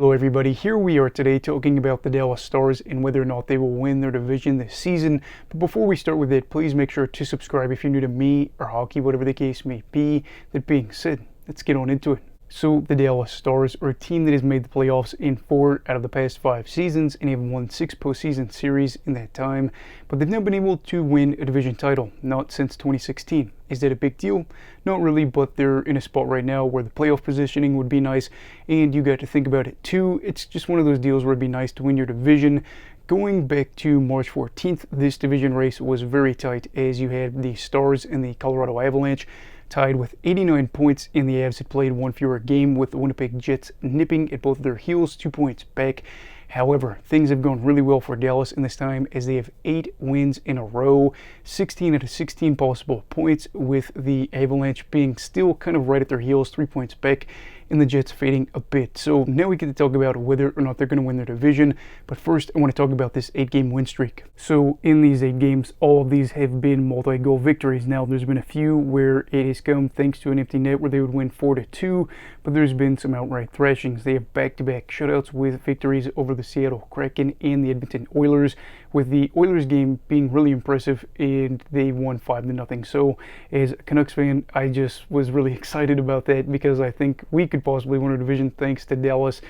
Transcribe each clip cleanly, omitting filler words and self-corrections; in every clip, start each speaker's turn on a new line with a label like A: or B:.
A: Hello everybody, here we are today talking about the Dallas Stars and whether or not they will win their division this season. But before we start with it, please make sure to subscribe if you're new to me or hockey, whatever the case may be. That being said, let's get on into it. So the Dallas Stars are a team that has made the playoffs in 4 out of the past 5 seasons and have won 6 postseason series in that time, but they've never been able to win a division title, not since 2016. Is that a big deal? Not really, but they're in a spot right now where the playoff positioning would be nice, and you got to think about it too. It's just one of those deals where it'd be nice to win your division. Going back to March 14th, this division race was very tight as you had the Stars and the Colorado Avalanche tied with 89 points, and the Avs had played one fewer game, with the Winnipeg Jets nipping at both their heels 2 points back. However, things have gone really well for Dallas in this time as they have 8 wins in a row, 16 out of 16 possible points, with the Avalanche being still kind of right at their heels, 3 points back, and the Jets fading a bit. So now we get to talk about whether or not they're going to win their division. But first, I want to talk about this 8-game win streak. So in these 8 games, all of these have been multi-goal victories. Now, there's been a few where it has come thanks to an empty net where they would win 4-2, but there's been some outright thrashings. They have back-to-back shutouts with victories over the Seattle Kraken and the Edmonton Oilers, with the Oilers game being really impressive, and they won 5-0. So as a Canucks fan, I just was really excited about that because I think we could possibly win our division thanks to Dallas.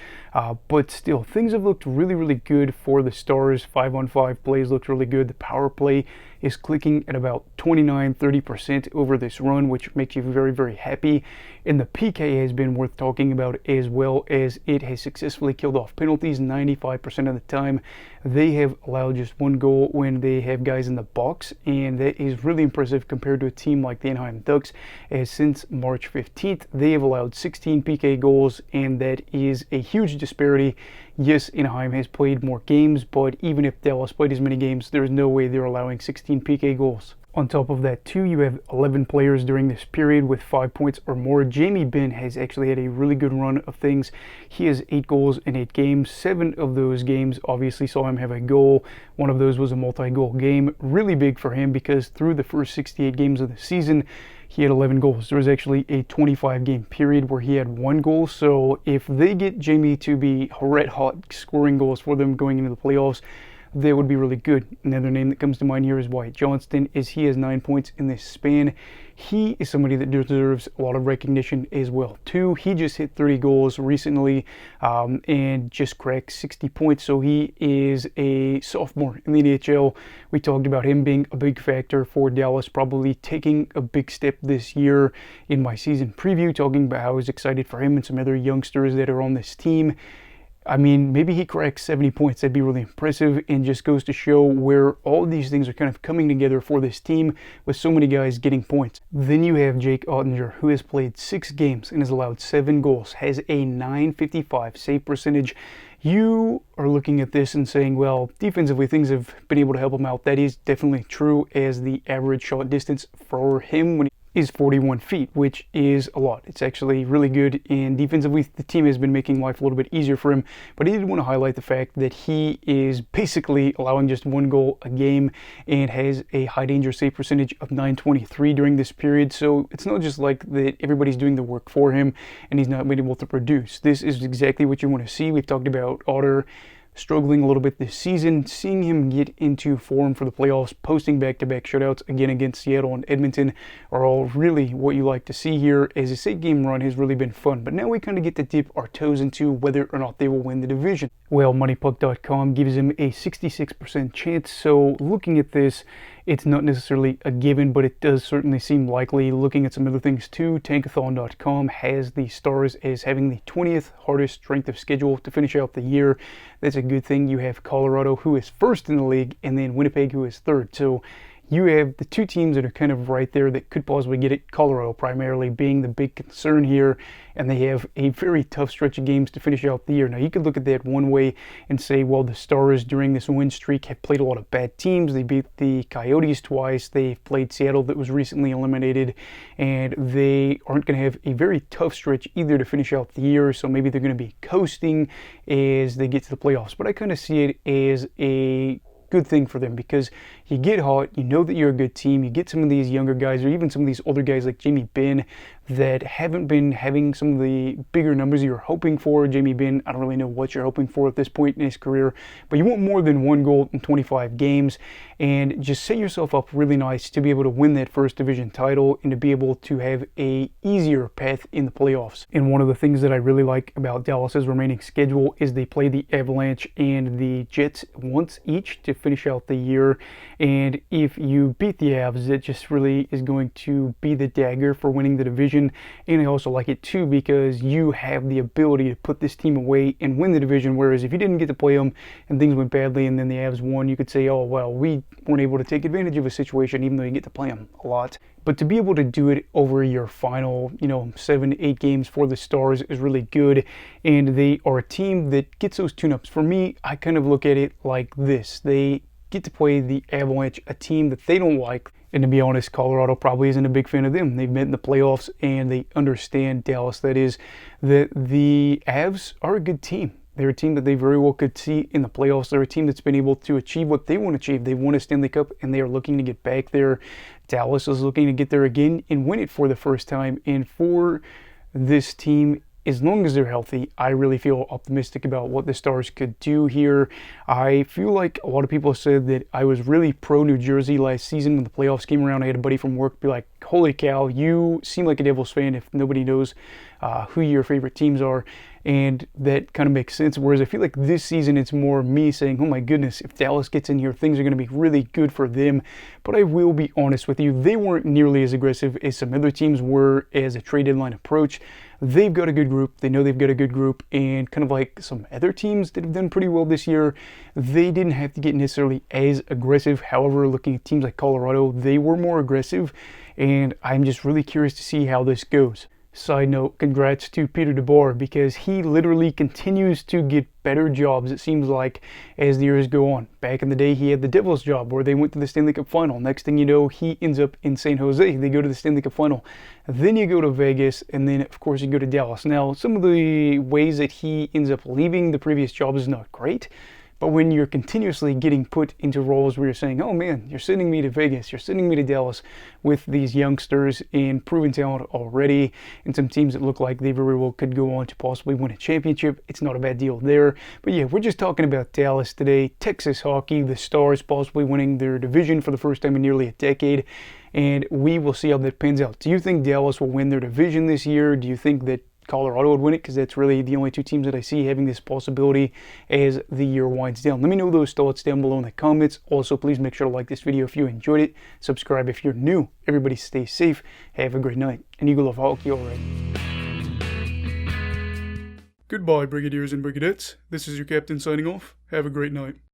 A: But still, things have looked really good for the Stars. 5-on-5 plays looked really good. The power play is clicking at about 29-30% over this run, which makes you very happy. And the PK has been worth talking about, as well as it has successfully killed off penalties 95% of the time. They have allowed just 1 goal when they have guys in the box, and that is really impressive compared to a team like the Anaheim Ducks, as since March 15th they have allowed 16 PK goals, and that is a huge disparity. Yes, Anaheim has played more games, but even if Dallas played as many games, there's no way they're allowing 16 PK goals. On top of that too, you have 11 players during this period with 5 points or more. Jamie Benn has actually had a really good run of things. He has 8 goals in 8 games. 7 of those games obviously saw him have a goal. One of those was a multi-goal game. Really big for him because through the first 68 games of the season, he had 11 goals. There was actually a 25-game period where he had 1 goal. So if they get Jamie to be red hot scoring goals for them going into the playoffs, that would be really good. Another name that comes to mind here is Wyatt Johnston, as he has 9 points in this span. He is somebody that deserves a lot of recognition as well too. He just hit 30 goals recently and just cracked 60 points, so he is a sophomore in the NHL. We talked about him being a big factor for Dallas, probably taking a big step this year in my season preview, talking about how I was excited for him and some other youngsters that are on this team. I mean, maybe he cracks 70 points. That'd be really impressive, and just goes to show where all of these things are kind of coming together for this team with so many guys getting points. Then you have Jake Oettinger, who has played 6 games and has allowed 7 goals, has a .955 save percentage. You are looking at this and saying, well, defensively things have been able to help him out. That is definitely true, as the average shot distance for him when is 41 feet, which is a lot. It's actually really good, and defensively the team has been making life a little bit easier for him. But I did want to highlight the fact that he is basically allowing just 1 goal a game and has a high danger save percentage of .923 during this period. So it's not just like that everybody's doing the work for him and he's not been able to produce. This is exactly what you want to see. We've talked about Otter struggling a little bit this season. Seeing him get into form for the playoffs, posting back-to-back shutouts again against Seattle and Edmonton, are all really what you like to see here, as this 8-game run has really been fun. But now we kind of get to dip our toes into whether or not they will win the division. Well, MoneyPuck.com gives him a 66% chance, so looking at this, it's not necessarily a given, but it does certainly seem likely. Looking at some other things too, Tankathon.com has the Stars as having the 20th hardest strength of schedule to finish out the year. That's a good thing. You have Colorado, who is first in the league, and then Winnipeg, who is third. So you have the 2 teams that are kind of right there that could possibly get it. Colorado primarily being the big concern here, and they have a very tough stretch of games to finish out the year. Now, you could look at that one way and say, well, the Stars during this win streak have played a lot of bad teams. They beat the Coyotes twice. They've played Seattle, that was recently eliminated, and they aren't going to have a very tough stretch either to finish out the year, so maybe they're going to be coasting as they get to the playoffs. But I kind of see it as a good thing for them, because you get hot, you know that you're a good team, you get some of these younger guys or even some of these older guys like Jamie Benn that haven't been having some of the bigger numbers you're hoping for. Jamie Benn, I don't really know what you're hoping for at this point in his career, but you want more than 1 goal in 25 games, and just set yourself up really nice to be able to win that first division title and to be able to have a easier path in the playoffs. And one of the things that I really like about Dallas's remaining schedule is they play the Avalanche and the Jets once each to finish out the year, and if you beat the Avs, it just really is going to be the dagger for winning the division. And I also like it too because you have the ability to put this team away and win the division, whereas if you didn't get to play them and things went badly and then the Avs won, you could say, oh well, we weren't able to take advantage of a situation even though you get to play them a lot. But to be able to do it over your final, 7-8 games for the Stars is really good, and they are a team that gets those tune-ups. For me, I kind of look at it like this. They get to play the Avalanche, a team that they don't like. And to be honest, Colorado probably isn't a big fan of them. They've met in the playoffs and they understand, Dallas that is, that the Avs are a good team. They're a team that they very well could see in the playoffs. They're a team that's been able to achieve what they want to achieve. They won a Stanley Cup and they are looking to get back there. Dallas is looking to get there again and win it for the first time. And for this team, as long as they're healthy, I really feel optimistic about what the Stars could do here. I feel like a lot of people said that I was really pro New Jersey last season when the playoffs came around. I had a buddy from work be like, holy cow, you seem like a Devils fan if nobody knows who your favorite teams are. And that kind of makes sense. Whereas I feel like this season it's more me saying, oh my goodness, if Dallas gets in here, things are going to be really good for them. But I will be honest with you, they weren't nearly as aggressive as some other teams were as a trade deadline approach. They've got a good group. They know they've got a good group. And kind of like some other teams that have done pretty well this year, they didn't have to get necessarily as aggressive. However, looking at teams like Colorado, they were more aggressive. And I'm just really curious to see how this goes. Side note, congrats to Peter DeBoer because he literally continues to get better jobs, it seems like, as the years go on. Back in the day, he had the Devils job where they went to the Stanley Cup Final. Next thing you know, he ends up in San Jose. They go to the Stanley Cup Final. Then you go to Vegas, and then, of course, you go to Dallas. Now, some of the ways that he ends up leaving the previous job is not great. But when you're continuously getting put into roles where you're saying, oh man, you're sending me to Vegas, you're sending me to Dallas with these youngsters and proven talent already, and some teams that look like they very well could go on to possibly win a championship, it's not a bad deal there. But yeah, we're just talking about Dallas today. Texas hockey, the Stars possibly winning their division for the first time in nearly a decade, and we will see how that pans out. Do you think Dallas will win their division this year? Do you think that Colorado would win it? Because that's really the only two teams that I see having this possibility as the year winds down. Let me know those thoughts down below in the comments. Also, please make sure to like this video if you enjoyed it. Subscribe if you're new. Everybody stay safe. Have a great night. And Eagle of Hockey, alright. Goodbye, Brigadiers and Brigadettes. This is your captain signing off. Have a great night.